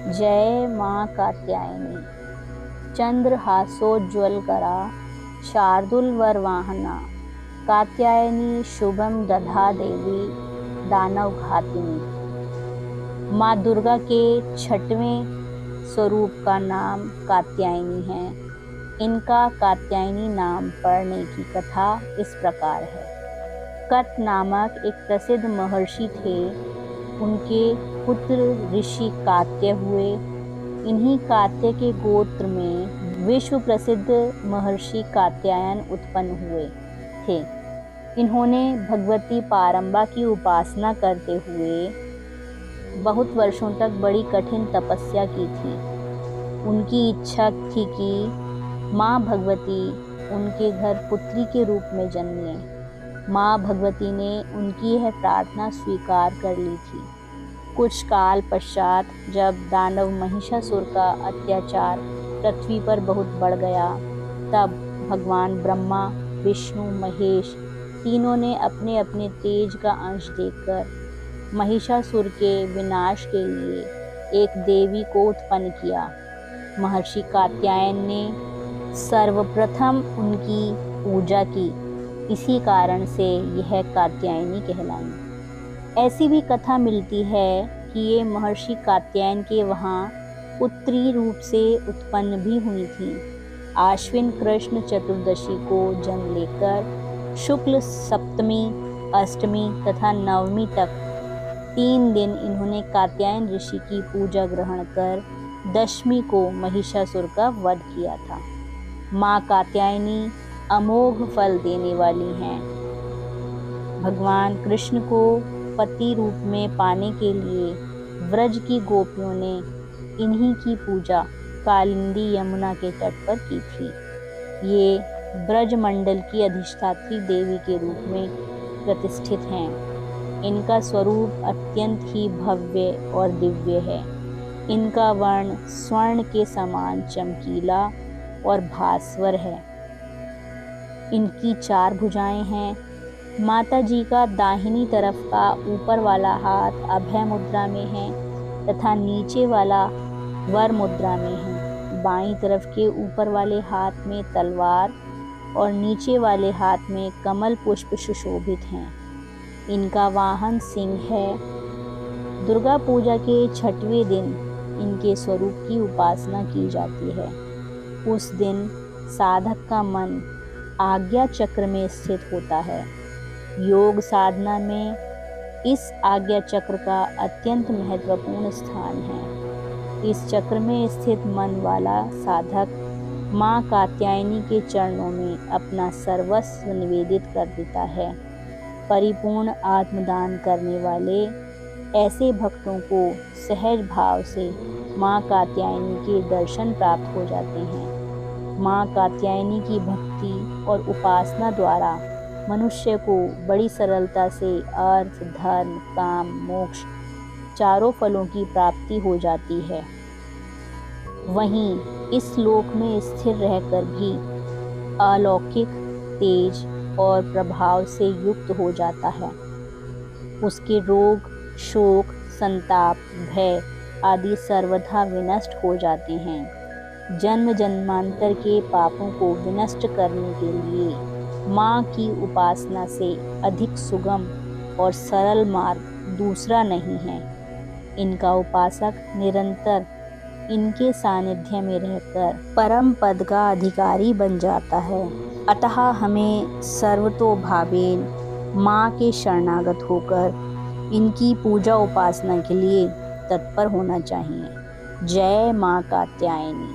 जय माँ कात्यायनी। चंद्रहासोज्ज्वल करा शार्दूल वरवाहना, कात्यायनी शुभम दधा देवी दानव घातिनी। माँ दुर्गा के छठवें स्वरूप का नाम कात्यायनी है। इनका कात्यायनी नाम पड़ने की कथा इस प्रकार है। कत नामक एक प्रसिद्ध महर्षि थे। उनके पुत्र ऋषि कात्य हुए। इन्हीं कात्य के गोत्र में विश्व प्रसिद्ध महर्षि कात्यायन उत्पन्न हुए थे। इन्होंने भगवती पारंबा की उपासना करते हुए बहुत वर्षों तक बड़ी कठिन तपस्या की थी। उनकी इच्छा थी कि माँ भगवती उनके घर पुत्री के रूप में जन्में। माँ भगवती ने उनकी यह प्रार्थना स्वीकार कर ली थी। कुछ काल पश्चात जब दानव महिषासुर का अत्याचार पृथ्वी पर बहुत बढ़ गया, तब भगवान ब्रह्मा, विष्णु, महेश तीनों ने अपने अपने तेज का अंश देखकर महिषासुर के विनाश के लिए एक देवी को उत्पन्न किया। महर्षि कात्यायन ने सर्वप्रथम उनकी पूजा की। इसी कारण से यह कात्यायनी कहलाई। ऐसी भी कथा मिलती है कि ये महर्षि कात्यायन के वहाँ पुत्री रूप से उत्पन्न भी हुई थी। आश्विन कृष्ण चतुर्दशी को जन्म लेकर शुक्ल सप्तमी, अष्टमी तथा नवमी तक 3 दिन इन्होंने कात्यायन ऋषि की पूजा ग्रहण कर दशमी को महिषासुर का वध किया था। माँ कात्यायनी अमोघ फल देने वाली हैं। भगवान कृष्ण को पति रूप में पाने के लिए व्रज की गोपियों ने इन्हीं की पूजा कालिंदी यमुना के तट पर की थी। ये ब्रज मंडल की अधिष्ठात्री देवी के रूप में प्रतिष्ठित हैं। इनका स्वरूप अत्यंत ही भव्य और दिव्य है। इनका वर्ण स्वर्ण के समान चमकीला और भास्वर है। इनकी 4 भुजाएं हैं। माता जी का दाहिनी तरफ का ऊपर वाला हाथ अभय मुद्रा में है तथा नीचे वाला वर मुद्रा में है। बाईं तरफ के ऊपर वाले हाथ में तलवार और नीचे वाले हाथ में कमल पुष्प सुशोभित हैं। इनका वाहन सिंह है। दुर्गा पूजा के 6वें दिन इनके स्वरूप की उपासना की जाती है। उस दिन साधक का मन आज्ञा चक्र में स्थित होता है। योग साधना में इस आज्ञा चक्र का अत्यंत महत्वपूर्ण स्थान है। इस चक्र में स्थित मन वाला साधक माँ कात्यायनी के चरणों में अपना सर्वस्व निवेदित कर देता है। परिपूर्ण आत्मदान करने वाले ऐसे भक्तों को सहज भाव से माँ कात्यायनी के दर्शन प्राप्त हो जाते हैं। माँ कात्यायनी की भक्ति और उपासना द्वारा मनुष्य को बड़ी सरलता से अर्थ, धर्म, काम, मोक्ष 4 फलों की प्राप्ति हो जाती है। वहीं इस लोक में स्थिर रहकर भी अलौकिक तेज और प्रभाव से युक्त हो जाता है। उसके रोग, शोक, संताप, भय आदि सर्वथा विनष्ट हो जाते हैं। जन्म जन्मांतर के पापों को विनष्ट करने के लिए माँ की उपासना से अधिक सुगम और सरल मार्ग दूसरा नहीं है। इनका उपासक निरंतर इनके सानिध्य में रहकर परम पद का अधिकारी बन जाता है। अतः हमें सर्वतोभावेन माँ के शरणागत होकर इनकी पूजा उपासना के लिए तत्पर होना चाहिए। जय माँ कात्यायनी।